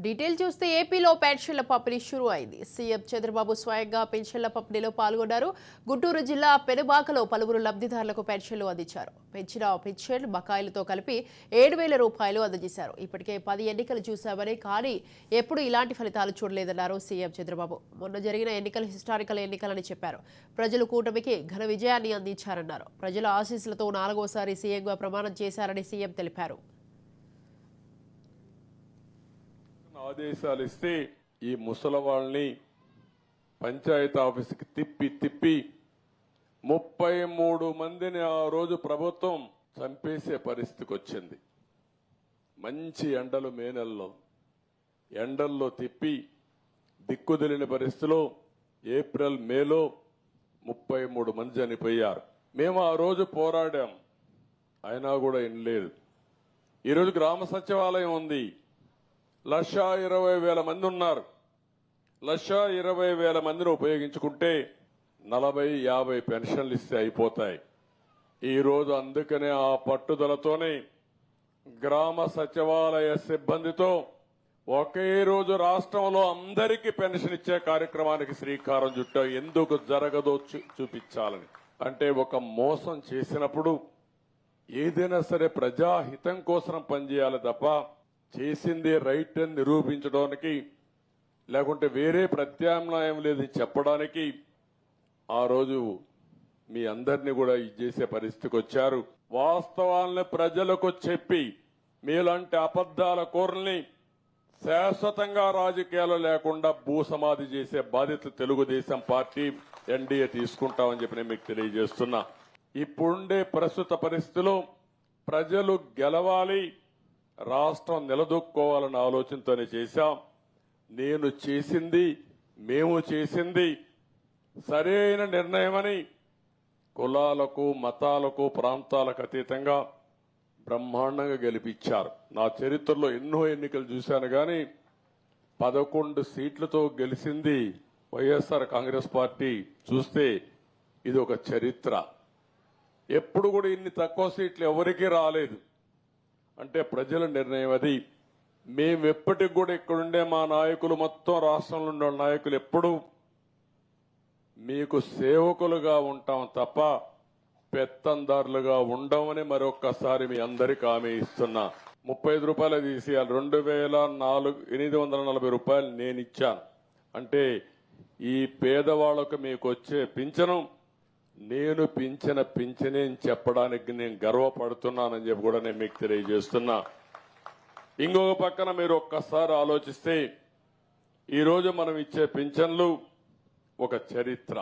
Detail చూస్తే ఏపీలో పెన్షన్ల పంపిణీ షురూ అయింది. సీఎం చంద్రబాబు స్వయంగా పెన్షన్ల పంపిణీలో పాల్గొన్నారు. గుంటూరు జిల్లా పెనుబాకలో పలువురు లబ్ధిదారులకు పెన్షన్లు అందించారు. పెంచిన పెన్షన్ బకాయిలతో కలిపి 7,000 రూపాయలు అందజేశారు. ఇప్పటికే 10 ఎన్నికలు చూశామని, కానీ ఎప్పుడు ఇలాంటి ఫలితాలు చూడలేదన్నారు సీఎం చంద్రబాబు. మొన్న జరిగిన ఎన్నికలు హిస్టారికల్ ఎన్నికలని చెప్పారు. ప్రజలు కూటమికి ఘన విజయాన్ని అందించారన్నారు. ప్రజల ఆశీస్సులతో 4వసారి సీఎంగా ప్రమాణం చేశారని సీఎం తెలిపారు. ఆదేశాలు ఇస్తే ఈ ముసలవాళ్ళని పంచాయతీ ఆఫీసుకి తిప్పి 33 మందిని ఆ రోజు ప్రభుత్వం చంపేసే పరిస్థితికి వచ్చింది. మంచి ఎండలు మే నెలలో ఎండల్లో తిప్పి దిక్కుదిలిన పరిస్థితిలో ఏప్రిల్ మేలో 33 మంది చనిపోయారు. మేము ఆ రోజు పోరాడాం, అయినా కూడా ఏం లేదు. ఈరోజు గ్రామ సచివాలయం ఉంది, 1,20,000 మంది ఉన్నారు. 1,20,000 మందిని ఉపయోగించుకుంటే 40-50 పెన్షన్లు ఇస్తే అయిపోతాయి. ఈరోజు అందుకనే ఆ పట్టుదలతోనే గ్రామ సచివాలయ సిబ్బందితో ఒకే రోజు రాష్ట్రంలో అందరికీ పెన్షన్ ఇచ్చే కార్యక్రమానికి శ్రీకారం చుట్టాం. ఎందుకు జరగదో చూపించాలని. అంటే ఒక మోసం చేసినప్పుడు ఏదైనా సరే ప్రజాహితం కోసం పనిచేయాలి తప్ప చేసింది రైట్ అని నిరూపించడానికి, లేకుంటే వేరే ప్రత్యామ్నాయం లేదని చెప్పడానికి ఆ రోజు మీ అందరినీ కూడా చేసే పరిస్థితికి వచ్చారు. వాస్తవాలను ప్రజలకు చెప్పి మీలాంటి అబద్దాల కోరల్ని శాశ్వతంగా రాజకీయాలు లేకుండా భూసమాధి చేసే బాధ్యత తెలుగుదేశం పార్టీ ఎన్డీఏ తీసుకుంటామని చెప్పి నేను మీకు తెలియజేస్తున్నా. ఇప్పుడుండే ప్రస్తుత పరిస్థితిలో ప్రజలు గెలవాలి, రాష్ట్రం నిలదొక్కోవాలన్న ఆలోచనతోనే చేశాం. నేను చేసింది, మేము చేసింది సరైన నిర్ణయమని కులాలకు, మతాలకు, ప్రాంతాలకు అతీతంగా బ్రహ్మాండంగా గెలిపించారు. నా చరిత్రలో ఎన్నో ఎన్నికలు చూశాను, కానీ 11 సీట్లతో గెలిచింది వైఎస్ఆర్ కాంగ్రెస్ పార్టీ. చూస్తే ఇది ఒక చరిత్ర. ఎప్పుడు కూడా ఇన్ని తక్కువ సీట్లు ఎవరికీ రాలేదు. అంటే ప్రజల నిర్ణయం అది. మేము ఎప్పటికి కూడా ఇక్కడుండే మా నాయకులు, మొత్తం రాష్ట్రంలో ఉండే నాయకులు ఎప్పుడు మీకు సేవకులుగా ఉంటాం తప్ప పెత్తందారులుగా ఉండమని మరొక్కసారి మీ అందరికీ హామీ ఇస్తున్నా. 35 రూపాయలు తీసేయాలి. 2,840 రూపాయలు నేను ఇచ్చాను. అంటే ఈ పేదవాళ్లకు మీకు వచ్చే పింఛను నేను పింఛనే చెప్పడానికి నేను గర్వపడుతున్నానని చెప్పి కూడా నేను మీకు తెలియజేస్తున్నా. ఇంకొక పక్కన మీరు ఒక్కసారి ఆలోచిస్తే ఈరోజు మనం ఇచ్చే పింఛన్లు ఒక చరిత్ర.